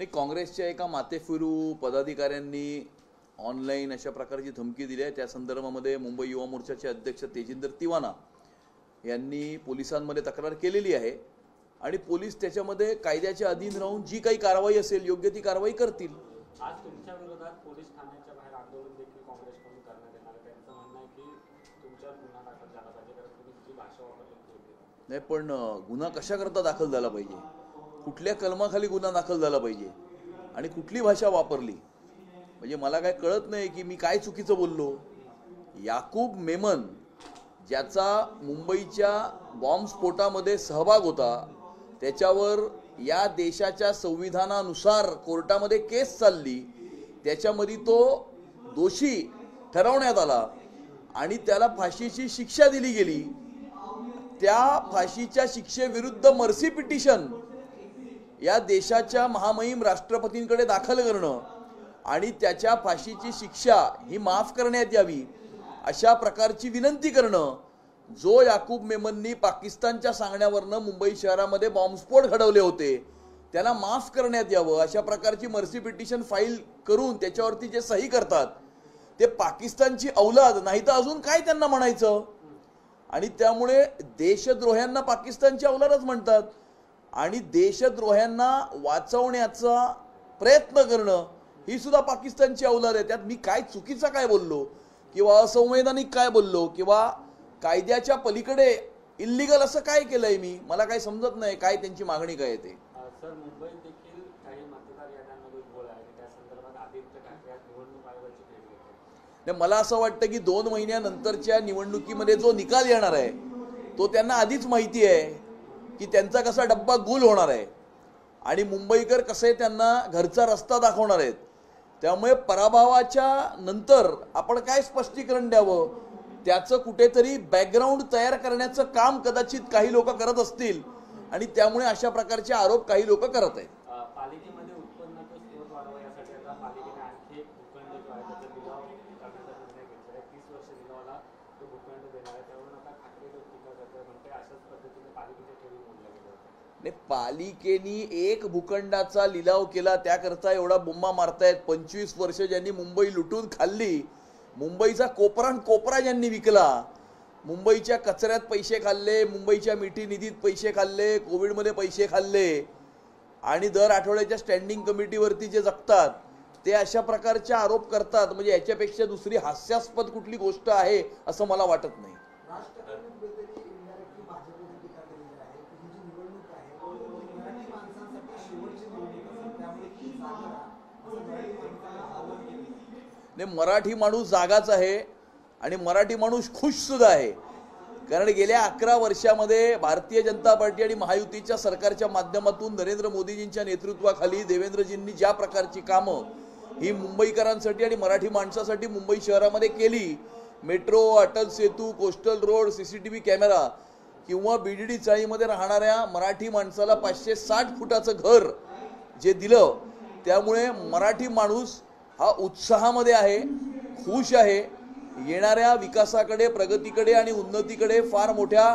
नाही, काँग्रेसच्या एका माथेफिरू पदाधिकाऱ्यांनी ऑनलाईन अशा प्रकारची धमकी दिली आहे। त्या संदर्भामध्ये मुंबई युवा मोर्चाचे अध्यक्ष तेजिंदर तिवाना यांनी पोलिसांमध्ये तक्रार केलेली आहे आणि पोलीस त्याच्यामध्ये कायद्याच्या अधीन राहून जी काही कारवाई असेल योग्य ती कारवाई करतील। आज तुमच्या विरोधात पोलीस ठाण्याच्या बाहेर आंदोलन देखील काँग्रेसकडून करण्यात येणार आहे। त्यांचं म्हणणं आहे की तुमच्यावर गुन्हा दाखल झाला पाहिजे कारण तुम्ही जी भाषा वापरली नाही, पण गुन्हा कशा करता दाखल झाला पाहिजे, कुठल्या कलमाखाली गुन्हा दाखल झाला पाहिजे आणि कुठली भाषा वापरली, म्हणजे मला काय कळत नाही की मी काय चुकीचं बोललो। याकूब मेमन ज्याचा मुंबईच्या बॉम्बस्फोटामध्ये सहभाग होता, त्याच्यावर या देशाच्या संविधानानुसार कोर्टामध्ये केस चालली, त्याच्यामध्ये तो दोषी ठरवण्यात आला आणि त्याला फाशीची शिक्षा दिली गेली। त्या फाशीच्या शिक्षेविरुद्ध मर्सी पिटिशन या देशाच्या महामहिम राष्ट्रपतींकडे दाखल करणं आणि त्याच्या फाशीची शिक्षा ही माफ करण्यात यावी अशा प्रकारची विनंती करणं, जो याकूब मेमननी पाकिस्तानच्या सांगण्यावरनं मुंबई शहरामध्ये बॉम्बस्फोट घडवले होते त्यांना माफ करण्यात यावं अशा प्रकारची मर्सी पिटिशन फाईल करून त्याच्यावरती जे सही करतात ते पाकिस्तानची औलाद नाही तर अजून काय त्यांना म्हणायचं। आणि त्यामुळे देशद्रोह्यांना पाकिस्तानची औलादच म्हणतात आणि देशद्रोह्यांना वाचवण्याचा प्रयत्न करणं ही सुद्धा पाकिस्तानची औलाद आहे। त्यात मी काय चुकीचं काय बोललो किंवा असंवैधानिक काय बोललो किंवा कायद्याच्या पलीकडे इल्लीगल असं काय केलंय मी, मला काही समजत नाही काय त्यांची मागणी काय येते। सर, मुंबईत देखील काही मतदार याद्यांमध्ये घोळ आहे, त्या संदर्भात आदित्य ठाकरे निवडणूक आयोगाची भेट घेतली। मला असं वाटतं की 2 महिन्यानंतरच्या निवडणुकीमध्ये जो निकाल येणार आहे तो त्यांना आधीच माहिती आहे की त्यांचा कसा डब्बा गुल होणार आहे आणि मुंबईकर कसे त्यांना घरचा रस्ता दाखवणार आहेत। त्यामुळे पराभवाच्या नंतर आपण काय स्पष्टीकरण द्यावं त्याचं कुठेतरी बॅकग्राऊंड तयार करण्याचं काम कदाचित काही लोक करत असतील आणि त्यामुळे अशा प्रकारचे आरोप काही लोक करत आहेत। पालिकेमध्ये उत्पन्नाचा स्रोत वाढवा यासाठी आता पालिकेने आणखी एक भूखंड जो आहे त्याचा लिलाव करण्याचा निर्णय घेतला आहे। 30 वर्ष लिलावाला तो भूखंड देणार आहे। त्यावरून आता ठाकरे लोक टीका करतात, म्हणते अशाच पद्धतीने पालिकेच्या ठेवी मोडल्या गेल्या। नाही, पालिकेने एक भूखंडाचा लिलाव केला त्याकरता एवढा बोंबा मारतायत। 25 वर्ष ज्यांनी मुंबई लुटून खाल्ली, मुंबईचा कोपरा ज्यांनी विकला, मुंबईच्या कचऱ्यात पैसे खाल्ले, मुंबईच्या मिठी निधीत पैसे खाल्ले, कोविडमध्ये पैसे खाल्ले आणि दर आठवड्याच्या स्टँडिंग कमिटीवरती जे जगतात ते अशा प्रकारचे आरोप करतात, म्हणजे याच्यापेक्षा दुसरी हास्यास्पद कुठली गोष्ट आहे असं मला वाटत नाही। मराठी माणूस जागाच आहे आणि मराठी माणूस खुश सुद्धा आहे, कारण गेल्या 11 वर्षामध्ये भारतीय जनता पार्टी आणि महायुतीच्या सरकारच्या माध्यमातून नरेंद्र मोदीजींच्या नेतृत्वाखाली देवेंद्रजींनी ज्या प्रकारची कामं ही मुंबईकरांसाठी आणि मराठी माणसासाठी मुंबई शहरामध्ये केली, metro, Atal Setu, coastal road, CCTV camera किंवा BDD चाळीमध्ये राहणाऱ्या मराठी माणसाला 560 फुटाचं घर जे दिलं, त्यामुळे मराठी माणूस हा उत्साहामध्ये आहे, खुश आहे, येणाऱ्या विकासाकडे, प्रगतीकडे आणि उन्नतीकडे फार मोठ्या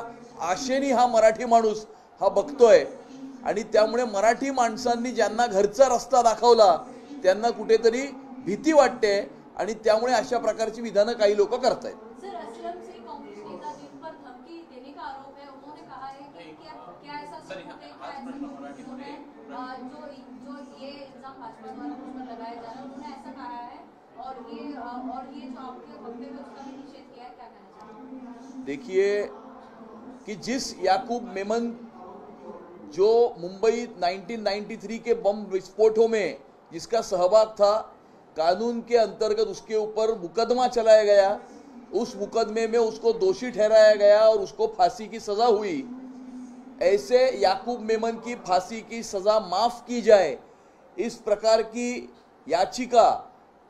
आशेने हा मराठी माणूस हा बघतोय आणि त्यामुळे मराठी माणसांनी ज्यांना घरचा रस्ता दाखवला त्यांना कुठेतरी भीती वाटते आणि त्यामुळे अशा प्रकारची विधानं काही लोक करतायत। देखिए कि जिस याकूब मेमन जो मुंबई 1993 के बम विस्फोटों में जिसका सहभाग था, कानून के अंतर्गत उसके ऊपर मुकदमा चलाया गया, उस मुकदमे में उसको दोषी ठहराया गया और उसको फांसी की सजा हुई। ऐसे याकूब मेमन की फांसी की सजा माफ की जाए, इस प्रकार की याचिका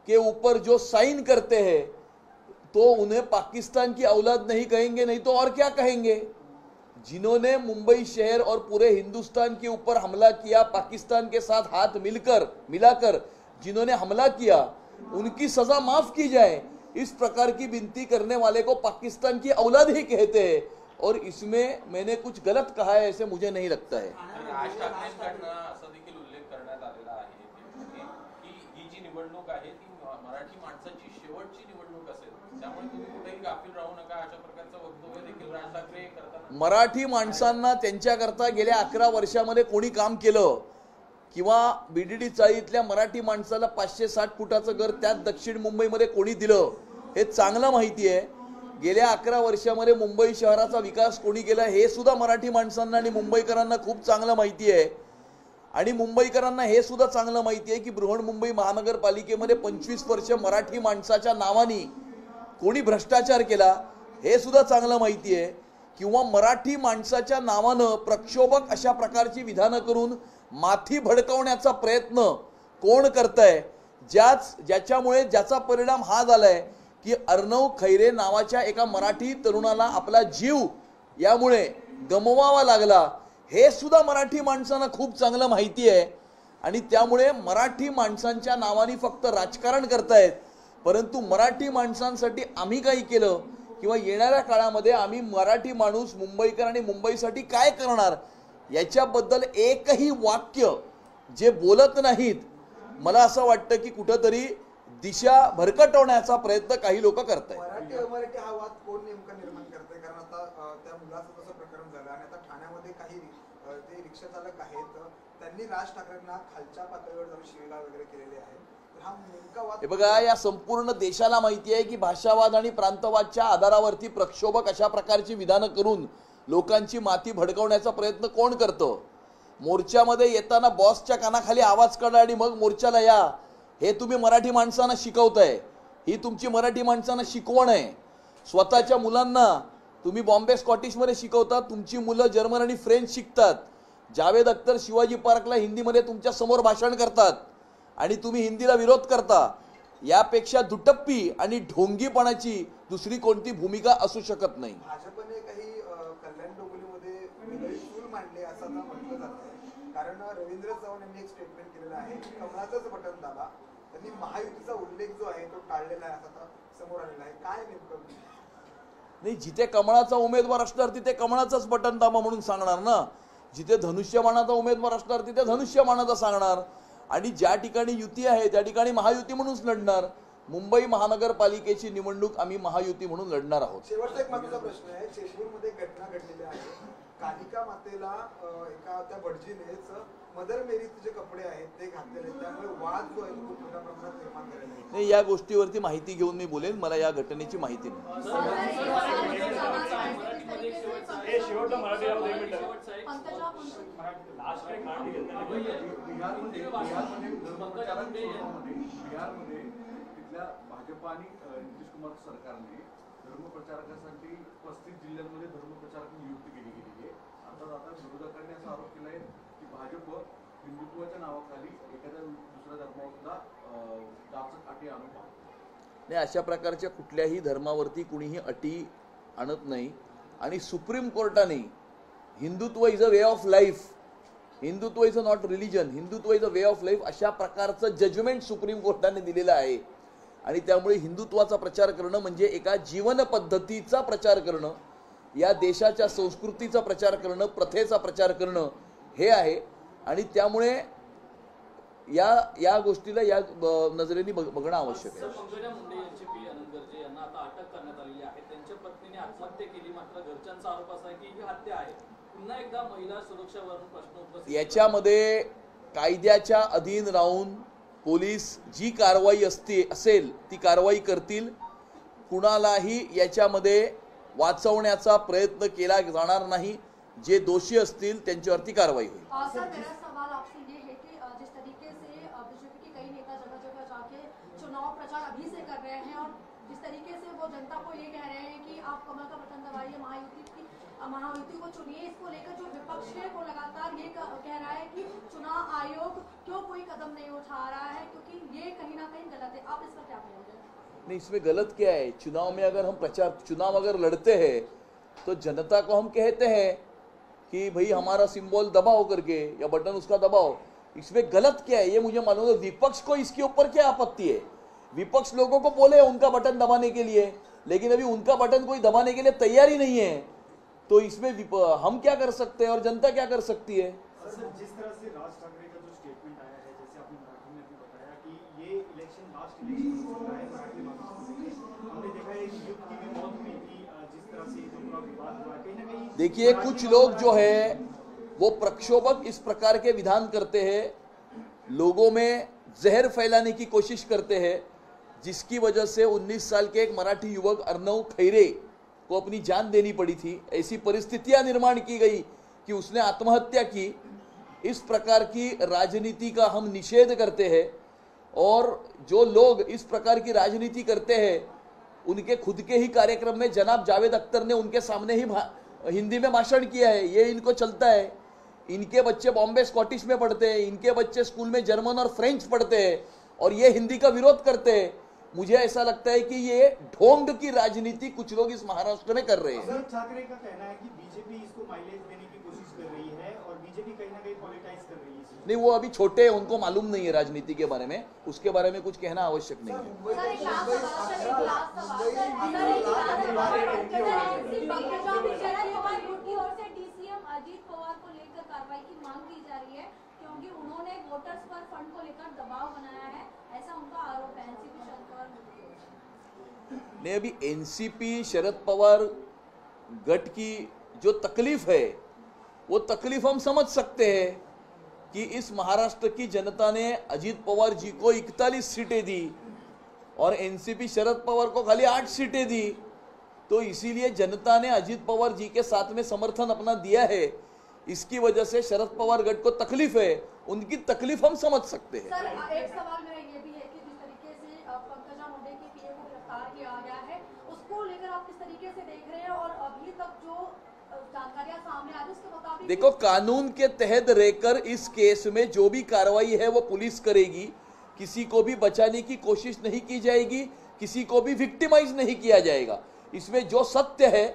के ऊपर जो साइन करते हैं तो उन्हें पाकिस्तान की औलाद नहीं कहेंगे, नहीं तो और क्या कहेंगे। जिन्होंने मुंबई शहर और पूरे हिंदुस्तान के ऊपर हमला किया, पाकिस्तान के साथ हाथ मिलाकर जिन्होंने हमला किया, उनकी सजा माफ की जाए, इस प्रकार की विनती करने वाले को पाकिस्तान की औलाद ही कहते हैं और इसमें मैंने कुछ गलत कहा है ऐसे मुझे नहीं लगता है। निवडणूक आहे ती मराठी माणसाची शेवटची निवडणूक असेल, त्यामुळे तुम्ही कुठेही गाफील राहू नका, अशा प्रकारचं वक्तव्य देखील राज ठाकरे करताना. मराठी माणसांना त्यांच्याकरता गेल्या 11 वर्षामध्ये कोणी काम केलं किंवा बीडीडी चाळीतल्या मराठी माणसाला 560 फुटाचं घर त्यात दक्षिण मुंबईमध्ये कोणी दिलं हे चांगलं माहिती आहे. गेल्या 11 वर्षामध्ये मुंबई शहराचा विकास कोणी केला हे सुद्धा मराठी माणसांना आणि मुंबईकरांना खूप चांगलं माहिती आहे. आणि मुंबईकरांना हे सुद्धा चांगलं माहिती आहे की बृहन्मुंबई महानगरपालिकेमध्ये 25 वर्ष मराठी माणसाच्या नावाने कोणी भ्रष्टाचार केला हे सुद्धा चांगलं माहिती आहे. किंवा मराठी माणसाच्या नावानं प्रक्षोभक अशा प्रकारची विधानं करून माथी भडकवण्याचा प्रयत्न कोण करतंय, ज्याच्यामुळे ज्याचा परिणाम हा झालाय की अर्णव खैरे नावाच्या एका मराठी तरुणाला आपला जीव यामुळे गमवावा लागला हे सुद्धा मराठी माणसांना खूप चांगलं माहिती आहे. आणि त्यामुळे मराठी माणसांच्या नावाने फक्त राजकारण करतायत, परंतु मराठी माणसांसाठी आम्ही काही केलं किंवा येणाऱ्या काळामध्ये आम्ही मराठी माणूस मुंबईकर आणि मुंबईसाठी काय करणार याच्याबद्दल एकही वाक्य जे बोलत नाहीत. मला असं वाटतं की कुठंतरी दिशा भरकटवण्याचा प्रयत्न काही लोक करतायत. मराठी अमराठी हा वाद कोण नेमका निर्माण करते? कारण आता त्या मुलाचं तसं प्रकरण झालं आणि आता ठाण्यामध्ये काही जे रिक्षा चालक आहेत त्यांनी राज ठाकरेंना खालच्या पातळीवर जाऊन शिवीगाळ वगैरे केलेले आहे. हा नेमका वाद हे बघा, या संपूर्ण देशाला माहिती आहे की भाषावाद आणि प्रांतवादच्या आधारावरती प्रक्षोभक अशा प्रकारची विधानं करून लोकांची माती भडकवण्याचा प्रयत्न कोण करतं. मोर्चामध्ये येताना बॉसच्या कानाखाली आवाज काढा आणि मग मोर्चाला या, हे तुम्ही मराठी माणसांना शिकवताय. ही तुमची मराठी माणसांना शिकवण आहे. स्वतःच्या मुलांना तुम्ही बॉम्बे स्कॉटिशमध्ये शिकवता, तुमची मुलं जर्मन आणि फ्रेंच शिकतात. जावेद अख्तर शिवाजी पार्कला हिंदीमध्ये तुमच्या समोर भाषण करतात आणि तुम्ही हिंदीला विरोध करता. यापेक्षा दुटप्पी आणि ढोंगीपणाची दुसरी कोणती भूमिका असू शकत नाही. भाजपने काही कल्याण डोंबिवलीमध्ये वेगळी चूल मांडली असं आता म्हटलं जातं. कारण रवींद्र चव्हाण यांनी एक स्टेटमेंट केलेलं आहे की कमळाचंच बटन दाबा. त्यांनी महायुतीचा उल्लेख जो आहे तो टाळलेला आहे असं आता समोर आलेला आहे. काय नेमकं? नाही, जिथे कमळाचा उमेदवार असणार तिथे कमळाचंच बटन दाबा म्हणून सांगणार ना. जिथे धनुष्यबाणाचा उमेदवार असणार तिथे धनुष्यबाणाचा सांगणार. आणि ज्या ठिकाणी युती आहे त्या ठिकाणी महायुती म्हणूनच लढणार. मुंबई महानगरपालिकेची निवडणूक आम्ही महायुती म्हणून लढणार आहोत. शेवटचा एक महत्त्वाचा प्रश्न आहे. चेंबूरमध्ये घटना घडलेली आहे. कालिका मातेला एका त्या भटजीनेच मदर मेरीचे जे कपडे आहेत ते घातलेले, त्यामुळे वाद जो आहे तो खूप मोठ्या प्रमाणात निर्माण झालेला आहे. नाही, या गोष्टीवरती माहिती घेऊन मी बोलेन. मला या घटनेची माहिती नाही. बिहारमध्ये तिथल्या भाजप आणि नितीश कुमार सरकारने धर्मप्रचारकासाठी 35 जिल्ह्यांमध्ये धर्मप्रचारक नियुक्ती केली गेलेली आहे. आता विरोधकांनी असा आरोप केला आहे की भाजप हिंदुत्वाच्या नावाखाली एखाद्या दुसऱ्या धर्माला जाचक अटी आणून पाहतो. नाही, अशा प्रकारच्या कुठल्याही धर्मावरती कुणीही अटी आणत नाही. आणि सुप्रीम कोर्टाने Hindutva is a way of life, Hindutva is a not religion, Hindutva is a way of life अशा प्रकारचं जजमेंट सुप्रीम कोर्टाने दिलेलं आहे. आणि त्यामुळे हिंदुत्वाचा प्रचार करणं म्हणजे एका जीवन पद्धतीचा प्रचार करणं, या देशाच्या संस्कृतीचा प्रचार करणं, प्रथेचा प्रचार करणं हे आहे. आणि त्यामुळे या गोष्टीला या नजरेने बघणं आवश्यक आहे. पंकजा मुंडे यांचे पी आनंद गर्जे यांना आता अटक करण्यात आलेली आहे. त्यांच्या पत्नीने आत्महत्या केली, मात्र घरच्यांचा आरोप असा आहे की ही हत्या आहे. पुन्हा एकदा महिला सुरक्षावरून प्रश्न उपस्थित. याच्यामध्ये कायद्याच्या अधीन राहून पोलीस जी कारवाई असेल ती कारवाई करतील. कुणालाही याच्यामध्ये वाचवण्याचा प्रयत्न केला जाणार नाही. जे दोषी असतील त्यांच्यावरती कारवाई होईल. सर, मेरा सवाल आपसे ये है कि जिस तरीके से बीजेपी के कई नेता जगह जगह जाके चुनाव प्रचार अभी से कर रहे हैं और जिस तरीके से वो जनता को ये कह रहे हैं कि आप कमल का बटन दबाइए, महायुति को चुनिए, इसको लेकर जो विपक्ष है वो लगातार ये कह रहा है कि चुनाव आयोग क्यों कोई कदम नहीं उठा रहा है, क्योंकि ये कहीं ना कहीं गलत है. आप इस पर क्या कहेंगे? नहीं, इसमें गलत क्या है? चुनाव में अगर हम चुनाव अगर लड़ते हैं तो जनता को हम कहते हैं कि भाई हमारा सिंबल दबाओ करके या बटन उसका दबाओ. इसमें गलत क्या है ये मुझे मालूम है. विपक्ष को इसके ऊपर क्या आपत्ति है? विपक्ष लोगों को बोले उनका बटन दबाने के लिए, लेकिन अभी उनका बटन कोई दबाने के लिए तैयार ही नहीं है. तो इसमें हम क्या कर सकते हैं और जनता क्या कर सकती है? सर, जिस तरह से राज ठाकरे का जो स्टेटमेंट आया है, जैसे आपने मराठी में भी बताया कि ये इलेक्शन इलेक्शन लास्ट इलेक्शन हो चुका है मराठी मामले, हमने देखा है एक युवक की भी मौत हुई थी जिस तरह से जो पूरा विवाद हुआ कहीं ना कहीं। देखिए, कुछ लोग जो है वो प्रक्षोभक इस प्रकार के विधान करते हैं, लोगों में जहर फैलाने की कोशिश करते हैं, जिसकी वजह से 19 साल के एक मराठी युवक अर्णव खैरे को अपनी जान देनी पड़ी थी। ऐसी परिस्थितियां निर्माण की गई कि उसने आत्महत्या की। इस प्रकार की राजनीति का हम निषेध करते हैं और जो लोग इस प्रकार की राजनीति करते हैं उनके खुद के ही कार्यक्रम में जनाब जावेद अख्तर ने उनके सामने ही हिंदी में भाषण किया है। ये इनको चलता है। इनके बच्चे बॉम्बे स्कॉटिश में पढ़ते हैं, इनके बच्चे स्कूल में जर्मन और फ्रेंच पढ़ते हैं और ये हिंदी का विरोध करते हैं। मुझे ऐसा लगता है कि ये ढोंग की राजनीति कुछ लोग इस महाराष्ट्र में कर रहे हैं। उद्धव ठाकरे का कहना है कि बीजेपी इसको माइलेज देने की कोशिश कर रही है और बीजेपी कहीं ना कहीं पॉलिटाइज कर रही है। नहीं, वो अभी छोटे हैं, उनको मालूम नहीं है राजनीति के बारे में, उसके बारे में कुछ कहना आवश्यक नहीं है। सर, एक लास्ट सवाल, सर, एक लास्ट सवाल, की ओर से डीसीएम अजीत पवार को लेकर कार्रवाई की मांग की जा रही है क्योंकि उन्होंने वोटर्स पर फंड को लेकर दबाव बनाया है, ऐसा उनका आरोप है एनसीपी शरद पवार। नहीं, अभी एनसीपी शरद पवार गट की जो तकलीफ है वो तकलीफ हम समझ सकते हैं कि इस महाराष्ट्र की जनता ने अजीत पवार जी को 41 सीटें दी और एनसीपी शरद पवार को खाली 8 सीटें दी, तो इसीलिए जनता ने अजीत पवार जी के साथ में समर्थन अपना दिया है। इसकी वजह से शरद पवार गट को तकलीफ है, उनकी तकलीफ हम समझ सकते हैं। सर, एक सवाल मेरा ये भी है कि जिस तरीके से पंकजा मुंडे की पीए को गिरफ्तार किया गया है, उसको लेकर आप किस तरीके से देख रहे हैं और अभी तक जो जानकारियां सामने आ रही उसके मुताबिक? देखो, कानून के तहत रहकर इस केस में जो भी कार्रवाई है वो पुलिस करेगी। किसी को भी बचाने की कोशिश नहीं की जाएगी, किसी को भी विक्टिमाइज नहीं किया जाएगा। इसमें जो सत्य है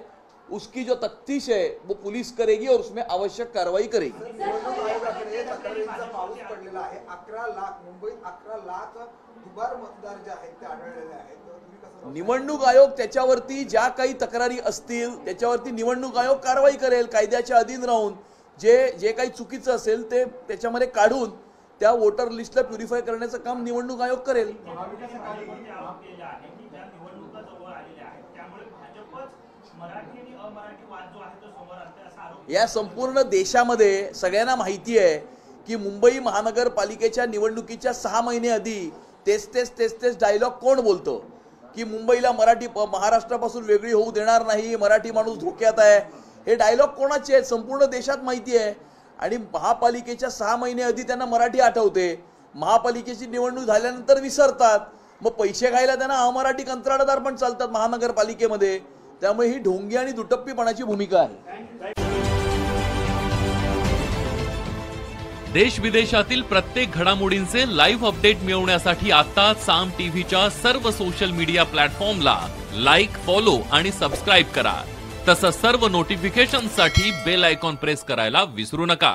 उसकी जो तफ्तीश है वो पुलिस करेगी और उसमें आवश्यक कार्रवाई करेगी। निवडणूक आयोगाकडे तक्रारींचा पाऊस पडलेला आहे। 11 लाख मुंबईत 11 लाख दुबार मतदार जे आहेत ते आढळलेले आहेत। तुम्ही कसं निवडणूक आयोग त्याच्यावरती ज्या काही तक्रारी असतील त्याच्यावरती निवडणूक आयोग कारवाई करेल, कायद्याच्या अधीन राहून जे काही चुकीचं असेल ते त्याच्यामध्ये काढून त्या वोटर लिस्टला प्युरिफाय करण्याचं काम निवडणूक आयोग करेल। या संपूर्ण देशामध्ये सगळ्यांना माहिती आहे की मुंबई महानगरपालिकेच्या निवडणुकीच्या 6 महिने आधी तेच डायलॉग कोण बोलतो की मुंबईला महाराष्ट्रापासून वेगळी होऊ देणार नाही, मराठी माणूस धोक्यात आहे। हे डायलॉग कोणाचे आहेत संपूर्ण देशात माहिती आहे आणि महापालिकेच्या 6 महिने आधी त्यांना मराठी आठवते, महापालिकेची निवडणूक झाल्यानंतर विसरतात। मग पैसे खायला त्यांना अमराठी कंत्राटदार पण चालतात महानगरपालिकेमध्ये। त्यामुळे ही ढोंगी आणि दुटप्पीपणाची भूमिका आहे। देश विदेशातील प्रत्येक घडामोडींचे लाईव्ह अपडेट मिळवण्यासाठी आता साम टीव्हीच्या सर्व सोशल मीडिया प्लॅटफॉर्मला लाईक, फॉलो आणि सबस्क्राईब करा। तसंच सर्व नोटिफिकेशनसाठी बेल आयकॉन प्रेस करायला विसरू नका।